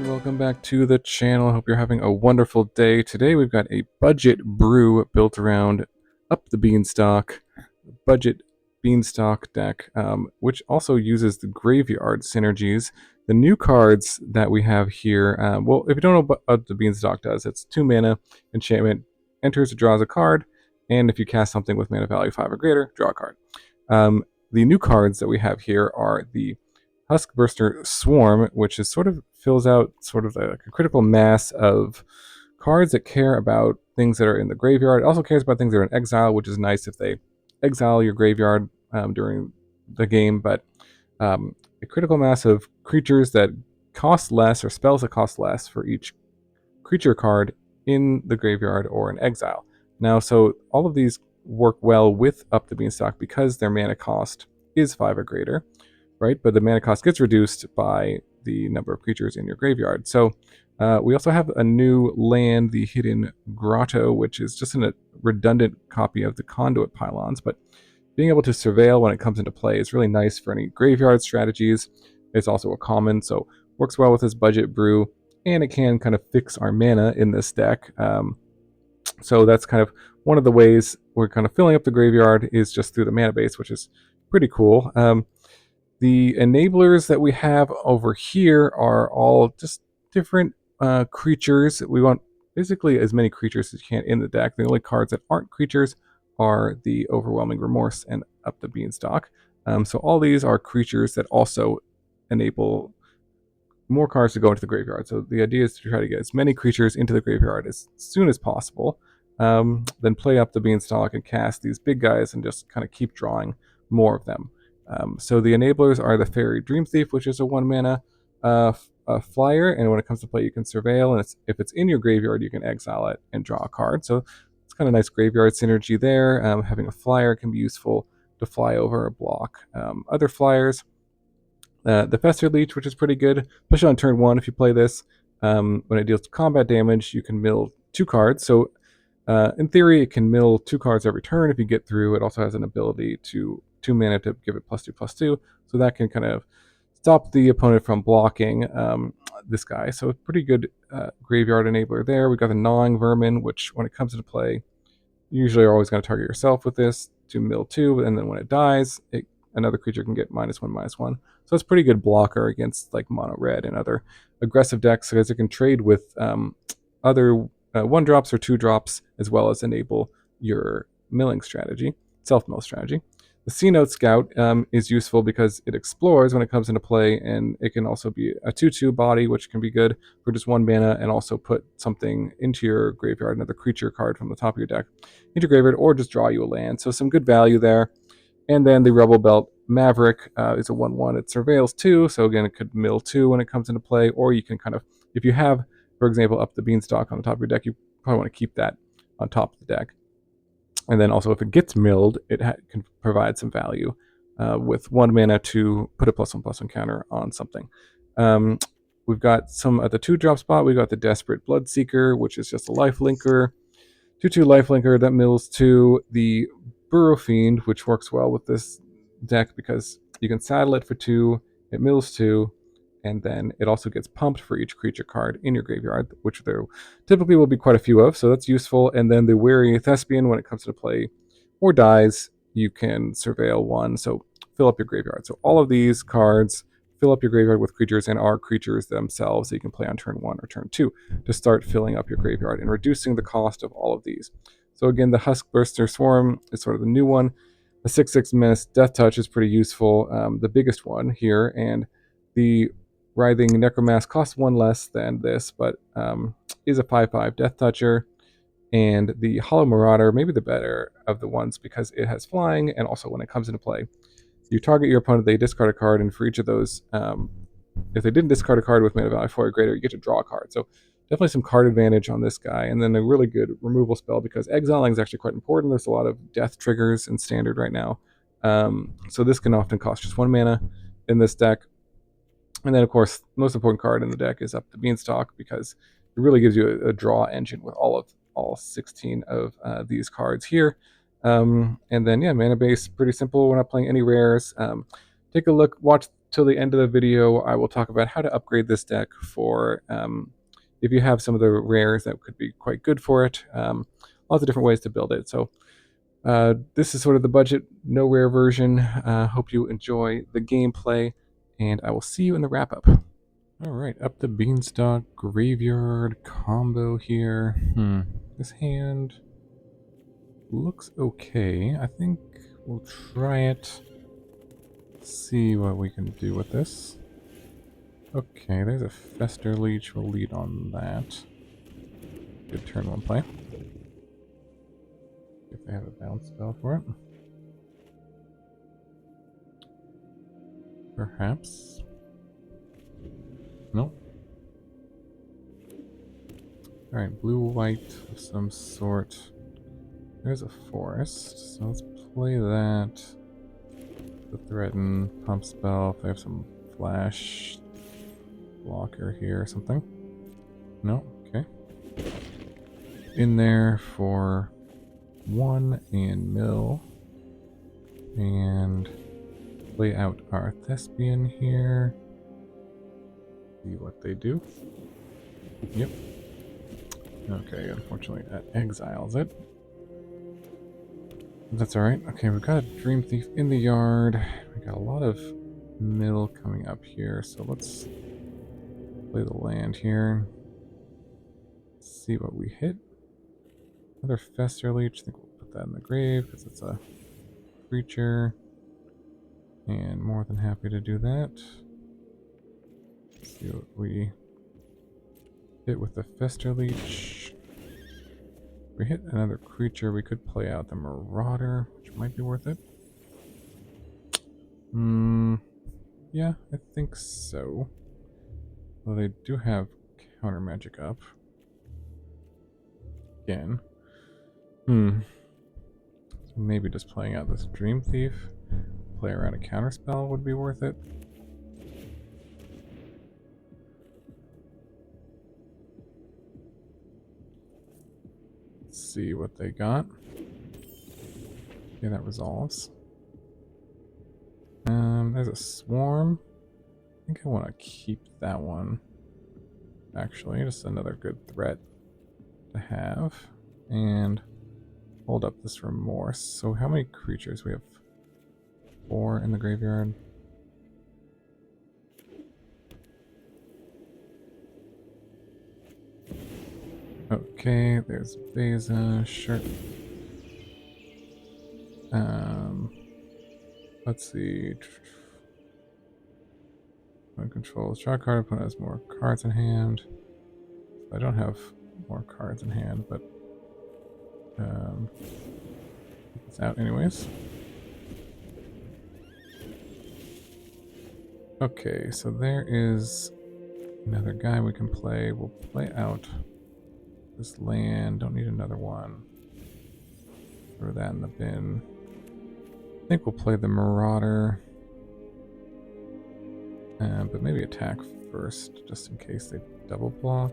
welcome back to the channel. I hope you're having a wonderful day. Today we've got a budget brew built around Up the Beanstalk, budget Beanstalk deck, which also uses the graveyard synergies. The new cards that we have here, well, if you don't know what Up the Beanstalk does, it's 2 mana, enchantment, enters, draws a card, and if you cast something with mana value 5 or greater, draw a card. The new cards that we have here are the Huskburster Swarm, which is fills out a critical mass of cards that care about things that are in the graveyard. It also cares about things that are in exile, which is nice if they exile your graveyard during the game. But a critical mass of creatures that cost less, or spells that cost less for each creature card in the graveyard or in exile. Now, so all of these work well with Up the Beanstalk because their mana cost is 5 or greater, right? But the mana cost gets reduced by the number of creatures in your graveyard. So we also have a new land, the Hidden Grotto, which is just a redundant copy of the Conduit Pylons, but being able to surveil when it comes into play is really nice for any graveyard strategies. It's also a common, so works well with this budget brew, and it can kind of fix our mana in this deck. So that's kind of one of the ways we're kind of filling up the graveyard is just through the mana base, which is pretty cool. The enablers that we have over here are all just different creatures. We want basically as many creatures as you can in the deck. The only cards that aren't creatures are the Overwhelming Remorse and Up the Beanstalk. So all these are creatures that also enable more cards to go into the graveyard. So the idea is to try to get as many creatures into the graveyard as soon as possible. Then play Up the Beanstalk and cast these big guys and just kind of keep drawing more of them. So the enablers are the Faerie Dreamthief, which is a 1 mana flyer, and when it comes to play, you can surveil, and if it's in your graveyard, you can exile it and draw a card. So it's kind of nice graveyard synergy there. Having a flyer can be useful to fly over a block. Other flyers, the Festerleech, which is pretty good, especially on turn 1 if you play this. When it deals combat damage, you can mill 2 cards. So in theory, it can mill 2 cards every turn if you get through. It also has an ability to 2 mana to give it +2/+2, so that can kind of stop the opponent from blocking this guy. So pretty good graveyard enabler there. We've got the Gnawing Vermin, which when it comes into play, you usually are always going to target yourself with this to mill 2, and then when it dies, another creature can get -1/-1. So it's pretty good blocker against like mono red and other aggressive decks, because it can trade with other 1-drops or 2-drops, as well as enable your milling strategy, self-mill strategy. The Cenote Scout is useful because it explores when it comes into play, and it can also be a 2/2 body, which can be good for just 1 mana, and also put something into your graveyard, another creature card from the top of your deck, into your graveyard, or just draw you a land. So some good value there. And then the Rubblebelt Maverick is a 1/1. It surveils 2, so again, it could mill 2 when it comes into play, or you can kind of, if you have, for example, Up the Beanstalk on the top of your deck, you probably want to keep that on top of the deck. And then also, if it gets milled, it can provide some value with 1 mana to put a +1/+1 counter on something. We've got some at the 2-drop spot. We've got the Desperate Bloodseeker, which is just a lifelinker. 2/2 lifelinker that mills 2. The Burrowfiend, which works well with this deck because you can saddle it for 2, it mills 2, and then it also gets pumped for each creature card in your graveyard, which there typically will be quite a few of, so that's useful. And then the Wary Thespian, when it comes to play or dies, you can surveil 1, so fill up your graveyard. So all of these cards fill up your graveyard with creatures and are creatures themselves that you can play on turn 1 or turn 2 to start filling up your graveyard and reducing the cost of all of these. So again, the Huskburster Swarm is sort of the new one. The 6/6 Menace Death Touch is pretty useful, the biggest one here, and the Writhing Necromass costs 1 less than this, but is a 5/5 Death Toucher. And the Hollow Marauder, maybe the better of the ones, because it has flying, and also when it comes into play, you target your opponent, they discard a card, and for each of those, if they didn't discard a card with mana value 4 or greater, you get to draw a card. So definitely some card advantage on this guy. And then a really good removal spell, because exiling is actually quite important. There's a lot of death triggers in Standard right now. So this can often cost just 1 mana in this deck. And then, of course, the most important card in the deck is Up the Beanstalk, because it really gives you a draw engine with all 16 of these cards here. And then, yeah, mana base, pretty simple. We're not playing any rares. Take a look, watch till the end of the video, I will talk about how to upgrade this deck for if you have some of the rares that could be quite good for it. Lots of different ways to build it. So this is sort of the budget, no rare version. Hope you enjoy the gameplay, and I will see you in the wrap-up. Alright, Up the Beanstalk Graveyard combo here. This hand looks okay. I think we'll try it. See what we can do with this. Okay, there's a Festerleech. We'll lead on that. Good turn 1 play. If they have a bounce spell for it. Perhaps. Nope. Alright, blue-white of some sort. There's a forest, so let's play that. The threaten, pump spell, if they have some flash blocker here or something. No, okay. In there for 1 and mill. And play out our Thespian here. See what they do. Yep. Okay, unfortunately that exiles it. That's alright. Okay, we've got a Dreamthief in the yard. We got a lot of mill coming up here, so let's play the land here. See what we hit. Another Festerleech. I think we'll put that in the grave because it's a creature. And more than happy to do that. Let's see what we hit with the Festerleech. If we hit another creature, we could play out the Marauder, which might be worth it. Yeah, I think so. Well, they do have counter magic up. Again. So maybe just playing out this Dreamthief. Play around a counter spell would be worth it. Let's see what they got. Okay, that resolves. There's a swarm. I think I want to keep that one. Actually, just another good threat to have. And hold up this remorse. So how many creatures? We have 4 in the graveyard. Okay, there's Beza, sure. Let's see. When controls draw a card, opponent has more cards in hand. I don't have more cards in hand, but it's out anyways. Okay, so there is another guy we can play. We'll play out this land. Don't need another one. Throw that in the bin. I think we'll play the Marauder. But maybe attack first, just in case they double block.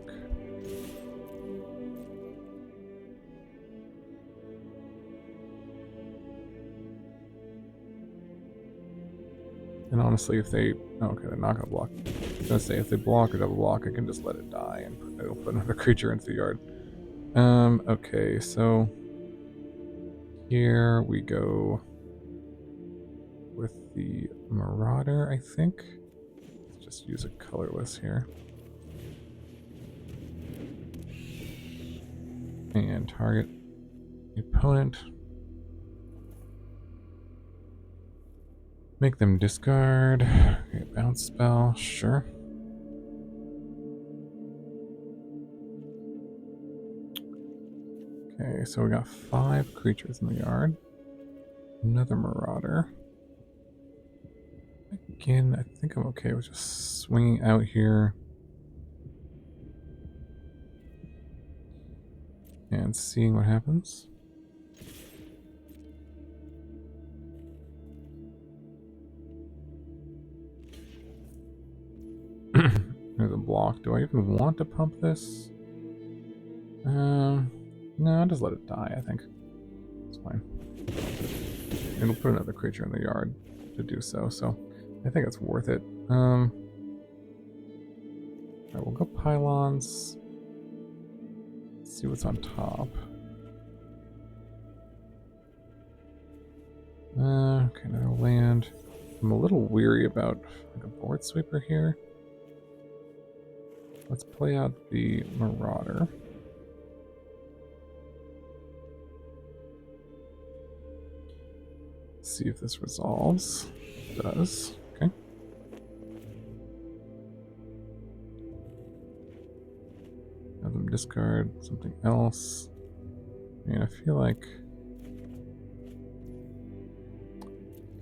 And honestly, if they... Oh, okay, they're not going to block. I was going to say, if they block or double block, I can just let it die and it'll put another creature into the yard. Okay, so... Here we go with the Marauder, I think. Let's just use a colorless here. And target the opponent. Make them discard. Okay, bounce spell, sure. Okay, so we got 5 creatures in the yard. Another Marauder. Again, I think I'm okay with just swinging out here. And seeing what happens. There's a block. Do I even want to pump this? No, I'll just let it die, I think. It's fine. It'll put another creature in the yard to do so, so I think it's worth it. Alright, we'll go Pylons. Let's see what's on top. Okay, another land. I'm a little weary about like a board sweeper here. Let's play out the Marauder. See if this resolves. It does. Okay. Have them discard something else. And I feel like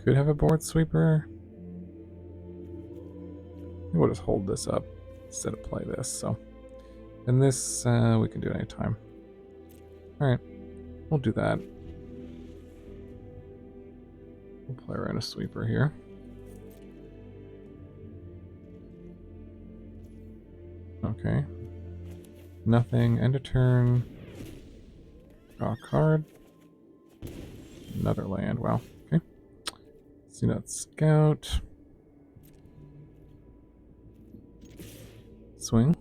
could have a board sweeper. Maybe we'll just hold this up instead of play this. So, and this we can do it anytime. All right, we'll do that. We'll play around a sweeper here. Okay. Nothing. End of turn. Draw a card. Another land. Wow. Okay. Cenote Scout. Swing.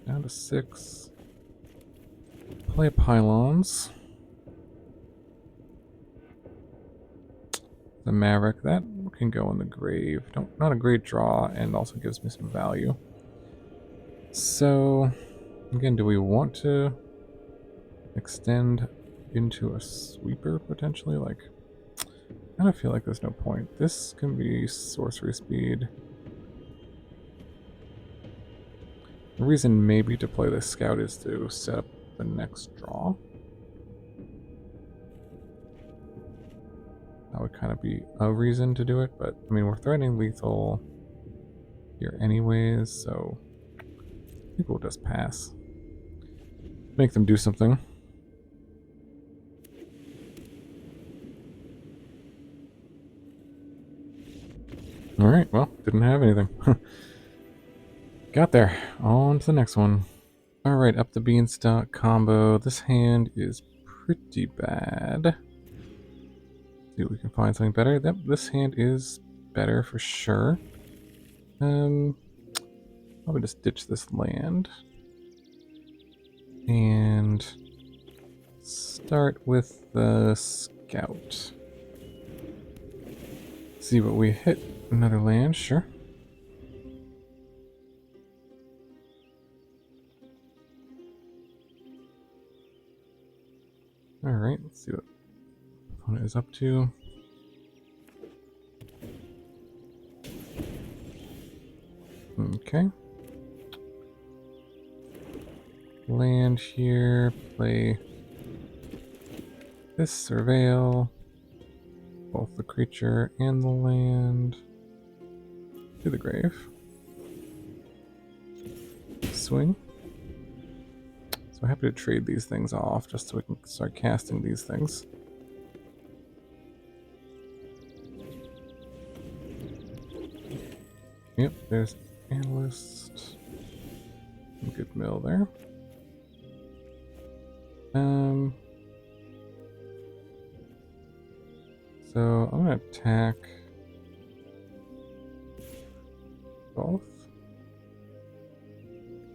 Down to 6. Play Pylons. The Maverick, that can go in the grave. Not a great draw, and also gives me some value. So, again, do we want to extend into a sweeper potentially? Like, I kind of feel like there's no point. This can be sorcery speed. The reason maybe to play this scout is to set up the next draw. That would kind of be a reason to do it, but I mean, we're threatening lethal here anyways, so I think we'll just pass. Make them do something. Alright, well, didn't have anything. Got there. On to the next one. Alright, Up the Beanstalk combo. This hand is pretty bad. See if we can find something better. Yep, this hand is better for sure. Probably just ditch this land. And start with the Scout. See what we hit. Another land, sure. Alright, let's see what opponent is up to. Okay. Land here, play this Surveil, both the creature and the land, to the grave. Swing. So I'm happy to trade these things off just so we can start casting these things. Yep, there's Analyst. Good mill there. So I'm gonna attack both.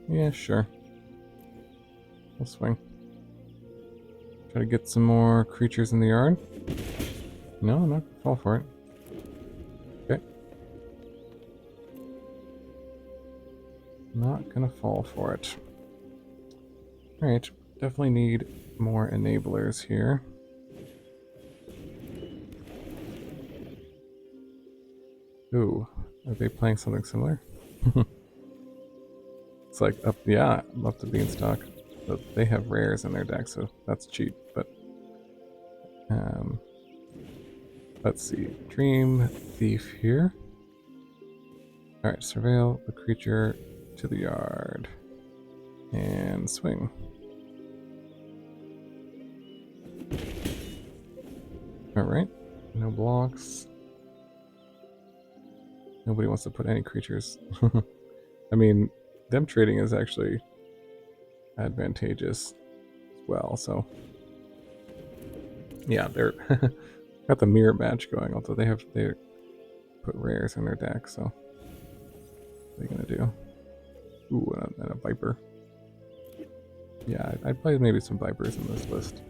Yeah, sure. We'll swing. Try to get some more creatures in the yard. No, I'm not gonna fall for it. Okay. Not gonna fall for it. Alright, definitely need more enablers here. Ooh, are they playing something similar? It's like up the Beanstalk. But they have rares in their deck, so that's cheap. But let's see, Dreamthief here. All right, surveil the creature to the yard and swing. All right, no blocks. Nobody wants to put any creatures. I mean, them trading is actually advantageous as well, so yeah, they're Got the mirror badge going, although they put rares in their deck, so what are they gonna do? Ooh, and a Viper. Yeah, I'd play maybe some Vipers in this list.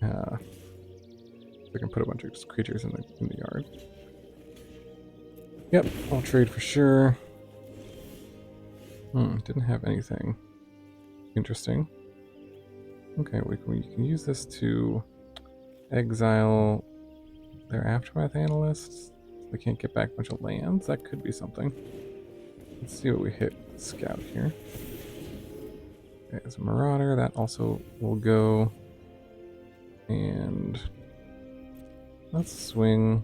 I can put a bunch of creatures in the yard. Yep, I'll trade for sure. Didn't have anything interesting. Okay, we can use this to exile their Aftermath Analysts. They can't get back a bunch of lands. That could be something. Let's see what we hit. Scout here. Okay, there's a Marauder. That also will go. And let's swing.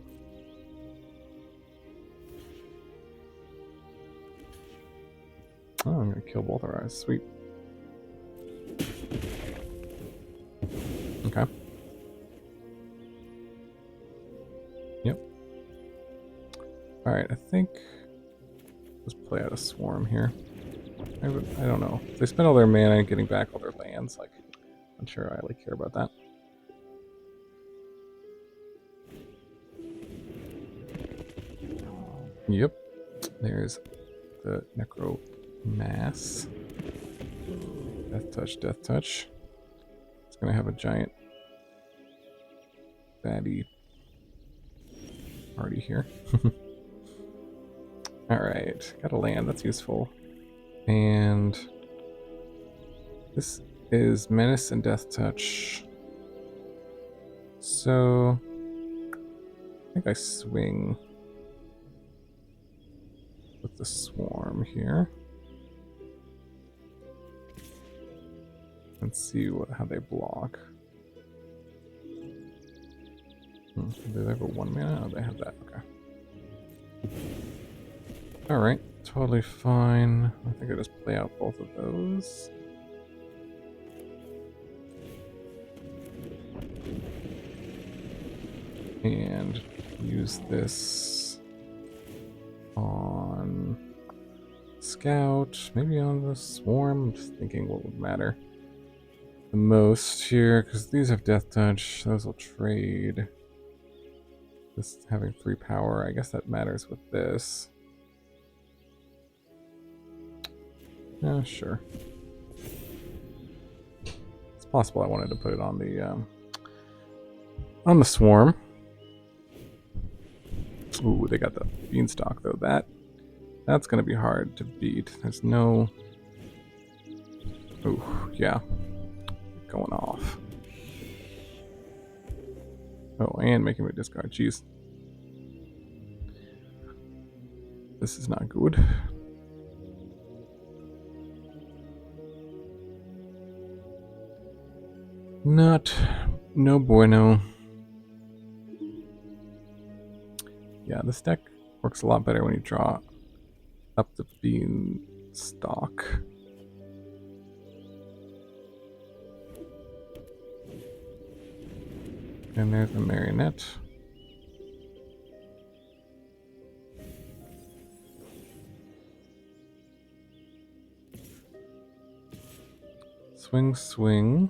Oh, I'm going to kill both our eyes. Sweet. Okay. Yep. Alright, I think let's play out a Swarm here. I don't know. If they spend all their mana getting back all their lands, like, I'm not sure I really care about that. Yep. There's the Necromass. Death touch, death touch. It's gonna have a giant baddie party here. Alright, got a land, that's useful. And this is Menace and Death Touch. So I think I swing with the Swarm here. And see how they block. Do they have a 1 mana? Oh, they have that. Okay. Alright, totally fine. I think I just play out both of those. And use this on Scout, maybe on the Swarm. I'm just thinking what would matter the most here, because these have Death Touch. Those will trade. This having 3 power, I guess that matters with this. Yeah, sure. It's possible I wanted to put it on the Swarm. Ooh, they got the Beanstalk though. That's gonna be hard to beat. There's no. Ooh, yeah. Going off. Oh, and making me discard. Jeez. This is not good. No bueno. Yeah, this deck works a lot better when you draw Up the Beanstalk. And there's the Marionette. Swing, swing.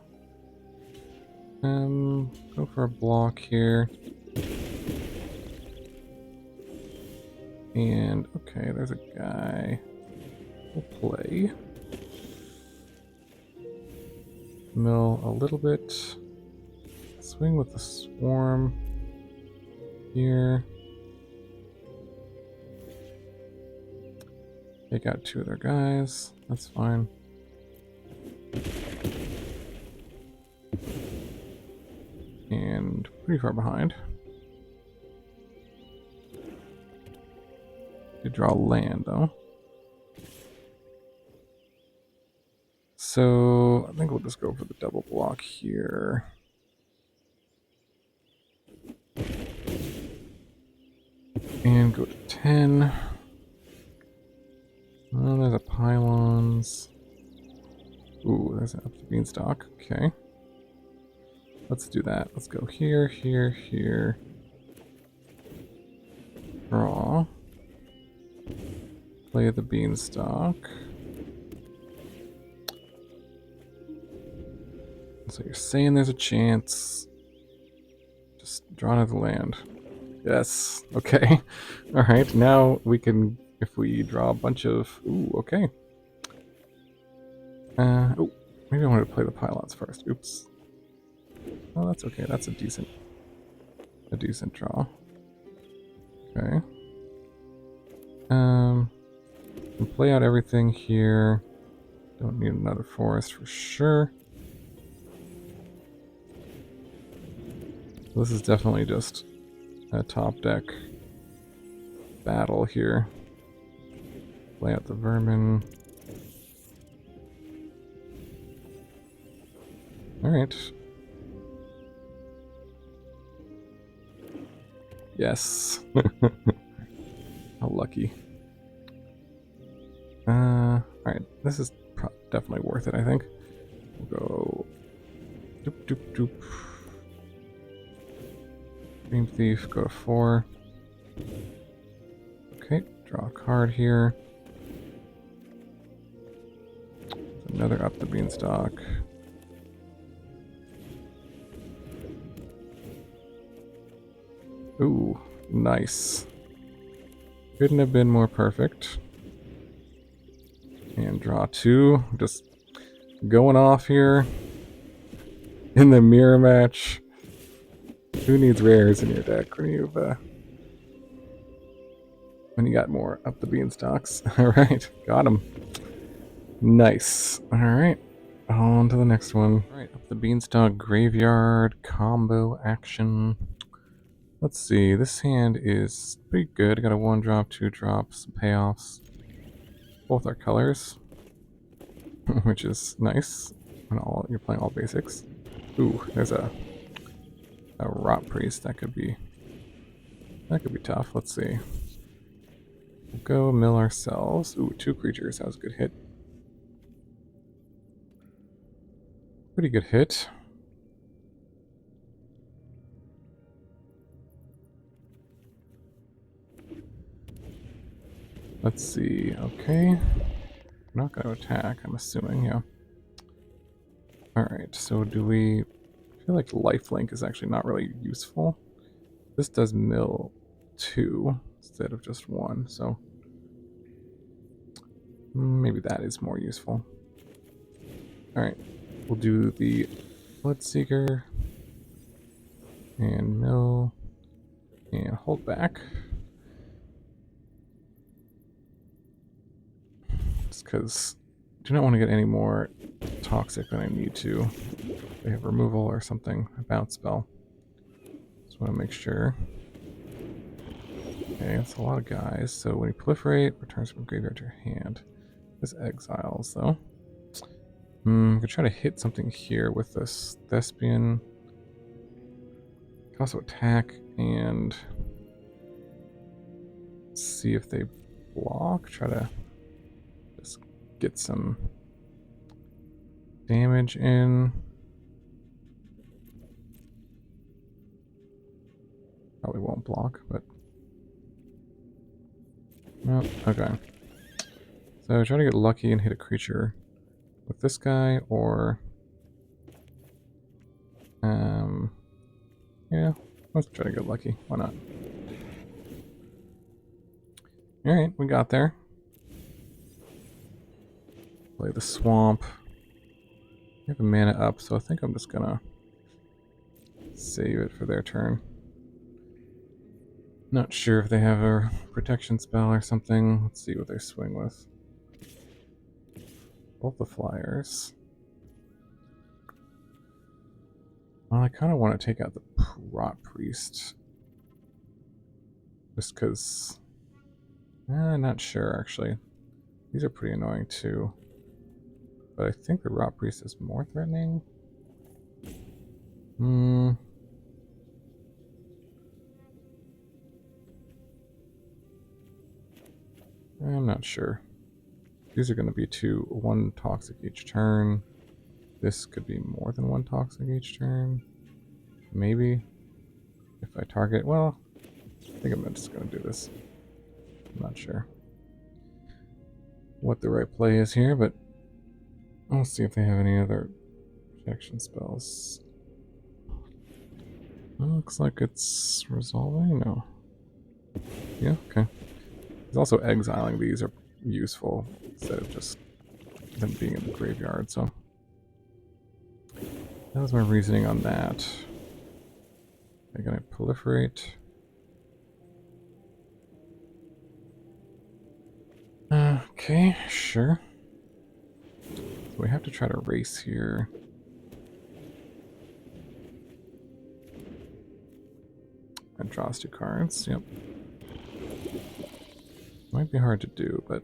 Go for a block here. And, okay, there's a guy. We'll play. Mill a little bit. Swing with the Swarm here. Take out 2 of their guys. That's fine. And pretty far behind. Did draw land though. So I think we'll just go for the double block here. And go to 10. Oh, there's a Pylons. Ooh, there's an Up the Beanstalk. Okay. Let's do that. Let's go here, here, here. Draw. Play the Beanstalk. So you're saying there's a chance. Just draw another land. Yes. Okay. All right. Now we can, if we draw a bunch of. Ooh. Okay. Oh, maybe I wanted to play the pylons first. Oops. Oh, that's okay. That's a decent draw. Okay. Can play out everything here. Don't need another forest for sure. This is definitely just a top deck battle here. Play out the vermin. Alright. Yes. How lucky. Alright, this is definitely worth it, I think. We'll go... Doop, doop, doop. Dreamthief, go to 4. Okay, draw a card here. Another Up the Beanstalk. Ooh, nice. Couldn't have been more perfect. And draw 2. Just going off here in the mirror match. Who needs rares in your deck when you got more Up the Beanstalks? Alright, got him. Nice. Alright, on to the next one. Alright, Up the Beanstalk Graveyard combo action. Let's see, this hand is pretty good. Got a 1-drop, 2-drop, some payoffs. Both are colors, which is nice when you're playing all basics. Ooh, there's a Rot Priest. That could be tough. Let's see. We'll go mill ourselves. Ooh, 2 creatures. That was a good hit. Pretty good hit. Let's see. Okay. I'm not going to attack, I'm assuming, yeah. Alright, so do we... I feel like lifelink is actually not really useful. This does mill 2 instead of just 1, so... maybe that is more useful. Alright, we'll do the Bloodseeker. And mill. And hold back. Just because I do not want to get any more toxic than I need to. They have removal or something, a bounce spell. Just want to make sure. Okay, that's a lot of guys. So when you proliferate, returns from graveyard to your hand. This exiles, though. I could try to hit something here with this Thespian. Can also attack and see if they block. Try to just get some damage in. Probably won't block, but... no, okay. So try to get lucky and hit a creature with this guy, or... yeah, let's try to get lucky. Why not? Alright, we got there. Play the swamp. We have a mana up, so I think I'm just gonna save it for their turn. Not sure if they have a protection spell or something. Let's see what they swing with. Both the flyers. Well, I kind of want to take out the Rot Priest. Just because... not sure, actually. These are pretty annoying, too. But I think the Rot Priest is more threatening. I'm not sure. These are going to be 1 toxic each turn. This could be more than 1 toxic each turn. Maybe. If I target... well, I think I'm just going to do this. I'm not sure what the right play is here, but I'll see if they have any other protection spells. Looks like it's resolving. No. Yeah, okay. He's also exiling these are useful instead of just them being in the graveyard, so that was my reasoning on that. They're gonna proliferate. Okay, sure. So we have to try to race here. And draws 2 cards, yep. Might be hard to do, but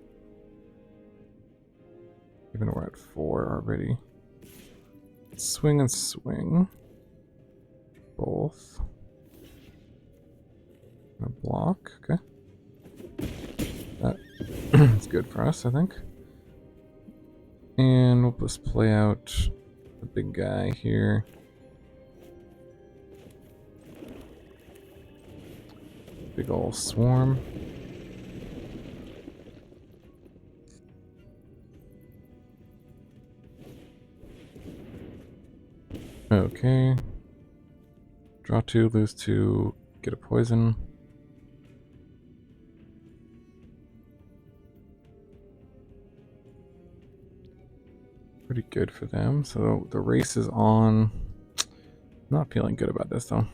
even we're at 4 already. Swing and swing. Both. A block, okay. That's good for us, I think. And we'll just play out the big guy here. Big ol' swarm. Okay. Draw 2, lose 2, get a poison. Pretty good for them. So the race is on. Not feeling good about this though.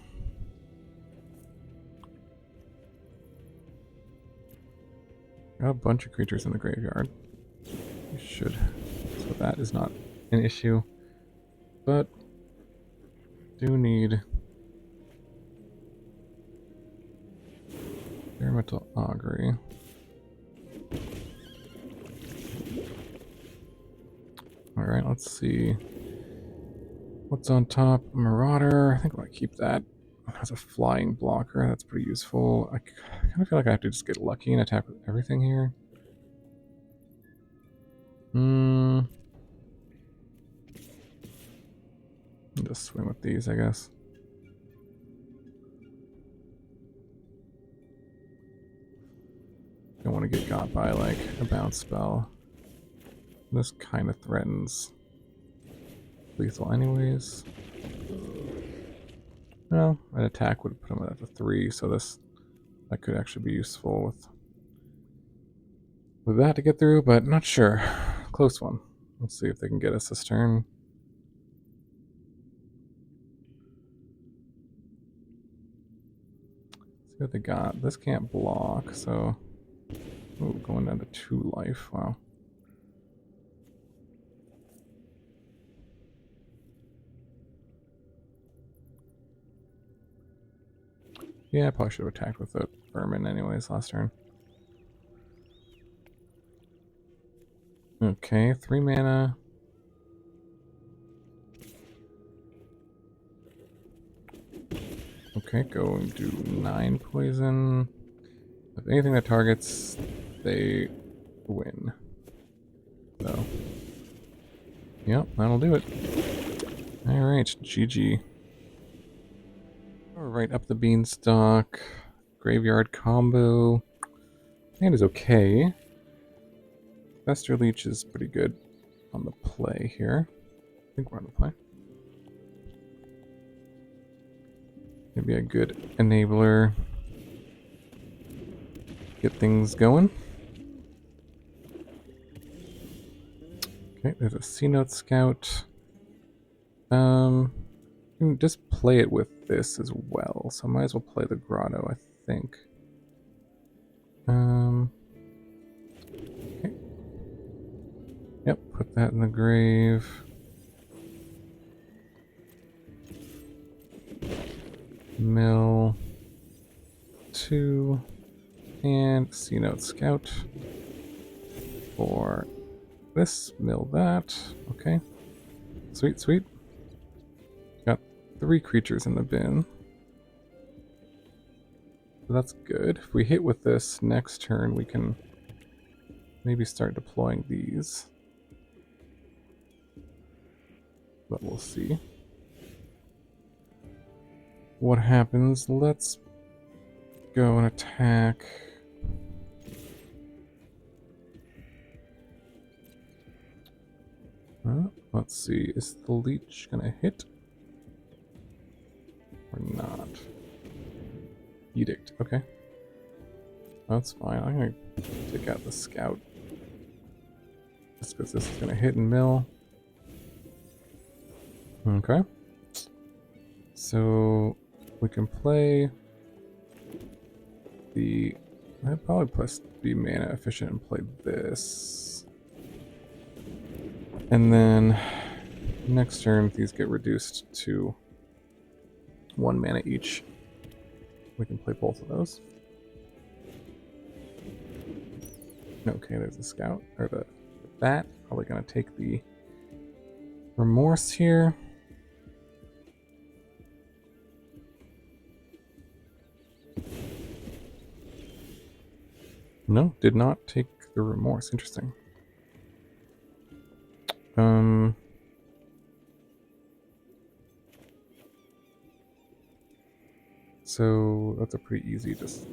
Got a bunch of creatures in the graveyard. We should. So that is not an issue. But do need Experimental Augury. Alright, let's see. What's on top? Marauder. I think I'm going to keep that. It has a flying blocker. That's pretty useful. I kind of feel like I have to just get lucky and attack with everything here. Just swing with these, I guess. Don't want to get got by like a bounce spell. This kind of threatens lethal anyways. Well, an attack would put him at a 3, so that could actually be useful with that to get through, but not sure. Close one. Let's see if they can get us this turn. See what they got. This can't block, so ooh, going down to 2 life. Wow. Yeah, I probably should have attacked with the vermin anyways last turn. Okay, 3 mana. Okay, go and do 9 poison. If anything that targets, they win. So, yep, that'll do it. Alright, GG. Alright, Up the Beanstalk. Graveyard combo. Hand is okay. Festerleech is pretty good on the play here. I think we're on the play. Maybe a good enabler. Get things going. Okay, there's a Cenote Scout. You can just play it with this as well, so I might as well play the Grotto, I think. Okay. Yep, put that in the grave. Mill 2 and Cenote Scout for this, mill that. Okay. Sweet, sweet. Got 3 creatures in the bin. So that's good. If we hit with this next turn, we can maybe start deploying these. But we'll see what happens. Let's go and attack. Let's see, is the leech gonna hit? Or not. Edict, okay. That's fine. I'm going to take out the Scout. Just because this is going to hit and mill. Okay. So we can play the... I'd probably be mana efficient and play this. And then next turn these get reduced to 1 mana each. We can play both of those. Okay, there's the Scout, or the Bat. Probably gonna take the Remorse here. No, did not take the Remorse. Interesting. So that's a pretty easy just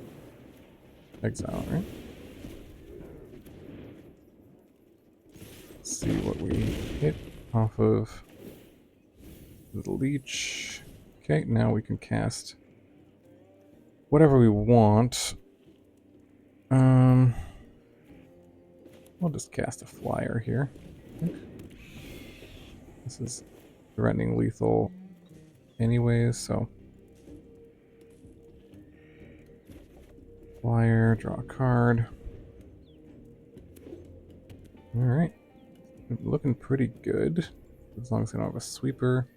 exile, right? Let's see what we hit off of the leech. Okay, now we can cast whatever we want. We'll just cast a flyer here. This is threatening lethal anyways, so flyer, draw a card. Alright. Looking pretty good. As long as I don't have a sweeper.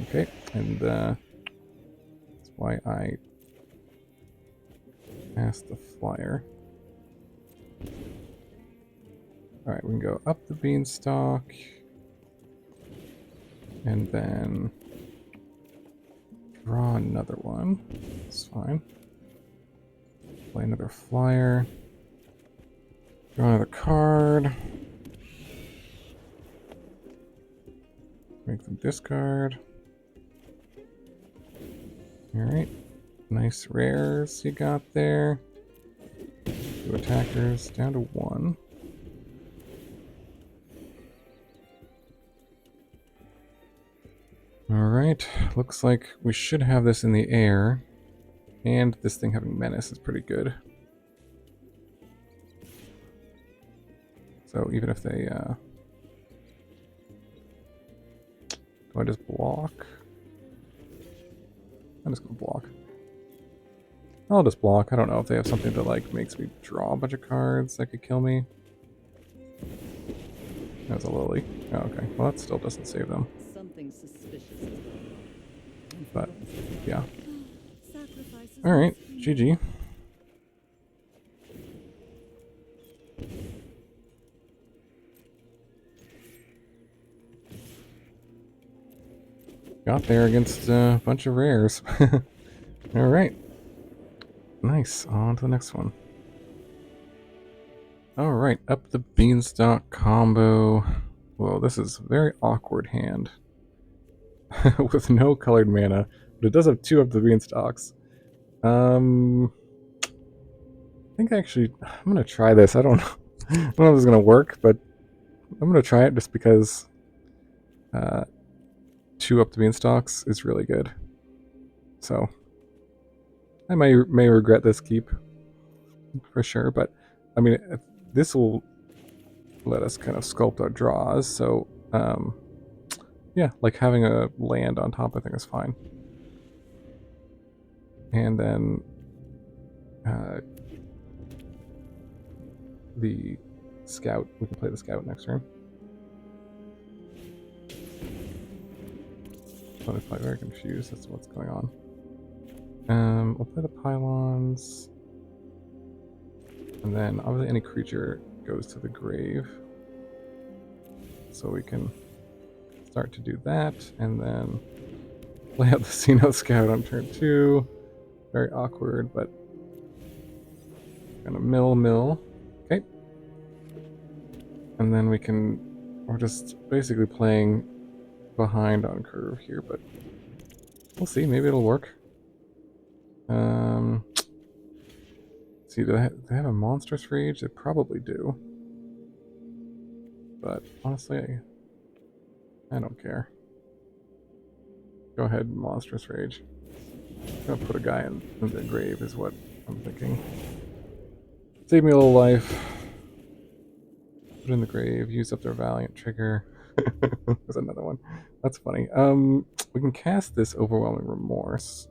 Okay, and that's why I cast the flyer. Alright, we can go up the Beanstalk. And then draw another one. That's fine. Play another flyer. Draw another card. Make them discard. Alright. Nice rares you got there. 2 attackers down to 1. Alright. Looks like we should have this in the air. And this thing having menace is pretty good. So even if they do I just block? I'm just gonna block. I'll just block. I don't know if they have something that like makes me draw a bunch of cards that could kill me. That was a lily. Oh, okay. Well, that still doesn't save them. Something suspicious. But yeah. Alright, GG. Got there against a bunch of rares. Alright. Nice. On to the next one. Alright, Up the Beanstalk combo. Whoa, this is a very awkward hand. With no colored mana. But it does have 2 Up the Beanstalks. I think actually I'm gonna try this. I don't know. I don't know if this is gonna work, but I'm gonna try it just because 2 Up the Beanstalks is really good. So I may regret this keep for sure, but I mean this will let us kind of sculpt our draws. So yeah, like having a land on top I think is fine. And then the Scout, we can play the Scout next turn. I'm very confused as to what's going on. We'll play the Pylons. And then obviously any creature goes to the grave. So we can start to do that. And then play out the Cenote Scout on turn 2. Very awkward, but gonna mill. Okay. And then we're just basically playing behind on curve here, but we'll see. Maybe it'll work. See, do they have a Monstrous Rage? They probably do. But honestly, I don't care. Go ahead, Monstrous Rage. I'm gonna put a guy in the grave is what I'm thinking. Save me a little life. Put in the grave, use up their Valiant trigger. There's another one. That's funny. We can cast this Overwhelming Remorse.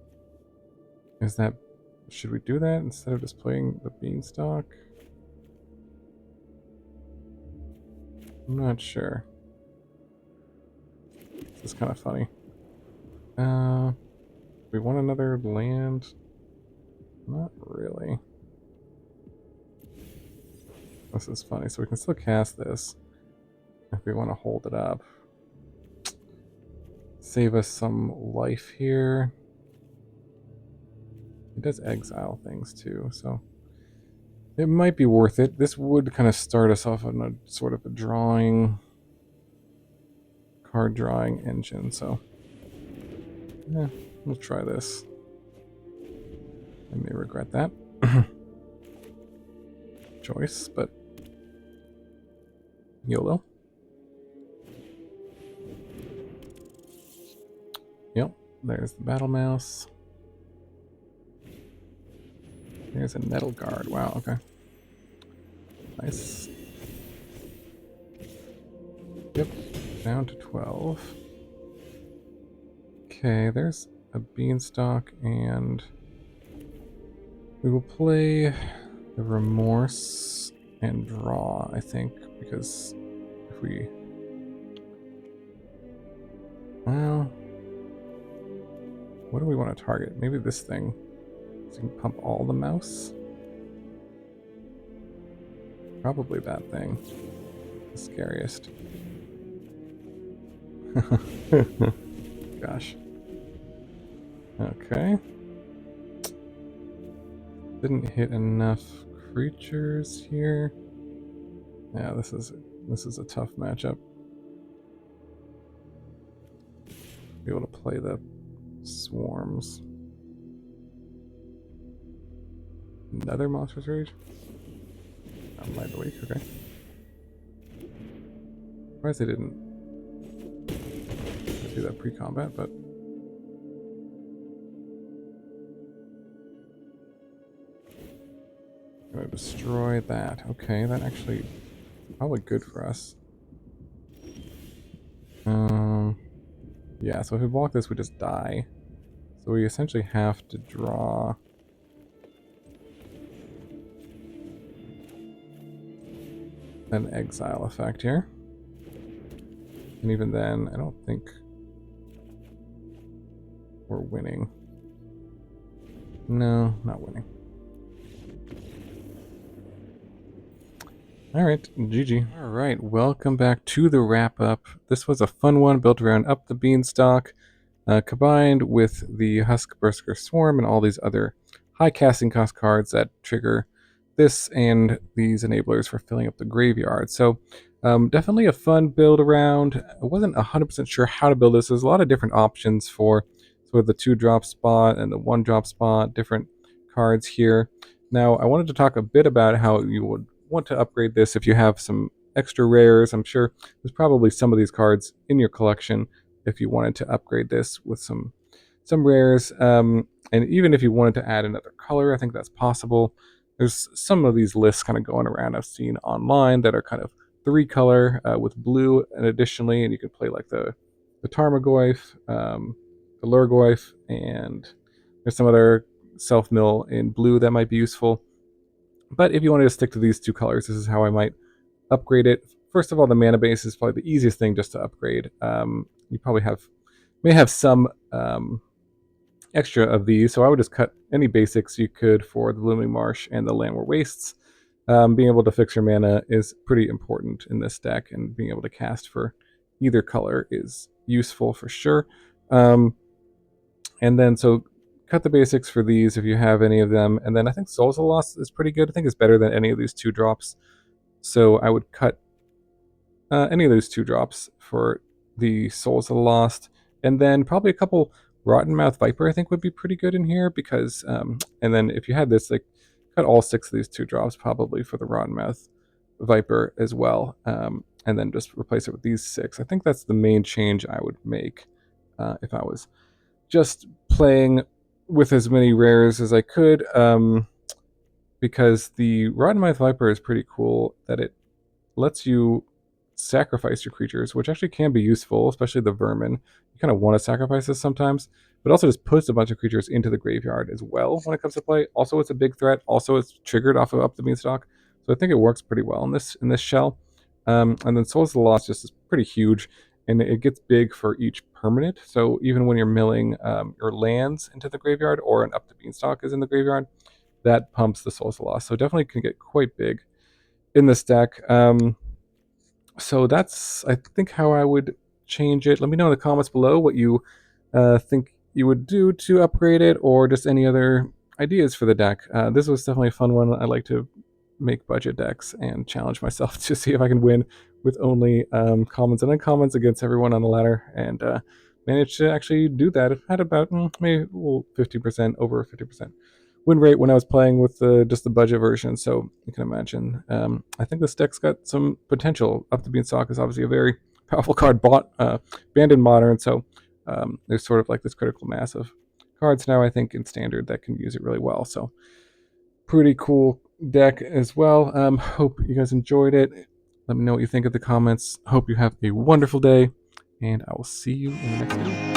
Is that... should we do that instead of just playing the Beanstalk? I'm not sure. This is kind of funny. We want another land? Not really. This is funny. So we can still cast this if we want to hold it up. Save us some life here. It does exile things too, so it might be worth it. This would kind of start us off on a sort of a card drawing engine, so yeah, we'll try this. I may regret that choice, but YOLO. Yep, there's the Battle Mouse. There's a Nettle Guard. Wow, okay. Nice. Yep, down to 12. Okay, there's a Beanstalk, and we will play the Remorse and draw, I think, because if we... well... what do we want to target? Maybe this thing. So you can pump all the mouse? Probably that thing. The scariest. Gosh. Okay. Didn't hit enough creatures here. Yeah, this is a tough matchup. Be able to play the swarms. Another Monstrous Rage? Light the Weak, okay. Surprised they didn't do that pre-combat, but I'm gonna destroy that. Okay, that actually probably good for us. Yeah, so if we block this, we just die. So we essentially have to draw an exile effect here. And even then, I don't think we're winning. No, not winning. Alright, GG. Alright, welcome back to the wrap-up. This was a fun one built around Up the Beanstalk, combined with the Huskburster Swarm and all these other high casting cost cards that trigger this and these enablers for filling up the graveyard. So definitely a fun build around. I wasn't 100% sure how to build this. There's a lot of different options for sort of the 2-drop spot and the 1-drop spot, different cards here. Now, I wanted to talk a bit about how you would want to upgrade this if you have some extra rares. I'm sure there's probably some of these cards in your collection if you wanted to upgrade this with some rares. And even if you wanted to add another color, I think that's possible. There's some of these lists kind of going around I've seen online that are kind of 3-color with blue, and additionally, and you can play like the Tarmogoyf, the Lurgoyf, and there's some other self-mill in blue that might be useful. But if you wanted to stick to these 2 colors, this is how I might upgrade it. First of all, the mana base is probably the easiest thing just to upgrade. You probably may have some extra of these, so I would just cut any basics you could for the Blooming Marsh and the Landward Wastes. Being able to fix your mana is pretty important in this deck, and being able to cast for either color is useful for sure. And then, so cut the basics for these if you have any of them, and then I think Souls of the Lost is pretty good. I think it's better than any of these 2-drops, so I would cut any of those 2-drops for the Souls of the Lost, and then probably a couple Rottenmouth Viper I think would be pretty good in here, because and then if you had this, like, cut all 6 of these 2-drops probably for the Rottenmouth Viper as well, and then just replace it with these 6. I think that's the main change I would make if I was just playing with as many rares as I could, because the Rottenmouth Viper is pretty cool that it lets you sacrifice your creatures, which actually can be useful, especially the vermin. You kind of want to sacrifice this sometimes, but also just puts a bunch of creatures into the graveyard as well when it comes to play. Also, it's a big threat. Also, it's triggered off of Up the Beanstalk, so I think it works pretty well in this shell. And then Souls of the Lost just is pretty huge, and it gets big for each permanent. So even when you're milling your lands into the graveyard, or an Up the Beanstalk is in the graveyard, that pumps the Souls of the Lost. So it definitely can get quite big in this deck. So that's, I think, how I would change it. Let me know in the comments below what you think you would do to upgrade it, or just any other ideas for the deck. This was definitely a fun one. I like to make budget decks and challenge myself to see if I can win with only commons and uncommons against everyone on the ladder, and managed to actually do that. It had about maybe 50%, over 50% win rate when I was playing with just the budget version, so you can imagine. I think this deck's got some potential. Up the Beanstalk is obviously a very powerful card, banned in Modern, so there's sort of like this critical mass of cards now, I think, in Standard that can use it really well. So pretty cool deck as well. Hope you guys enjoyed it. Let me know what you think in the comments. Hope you have a wonderful day, and I will see you in the next video.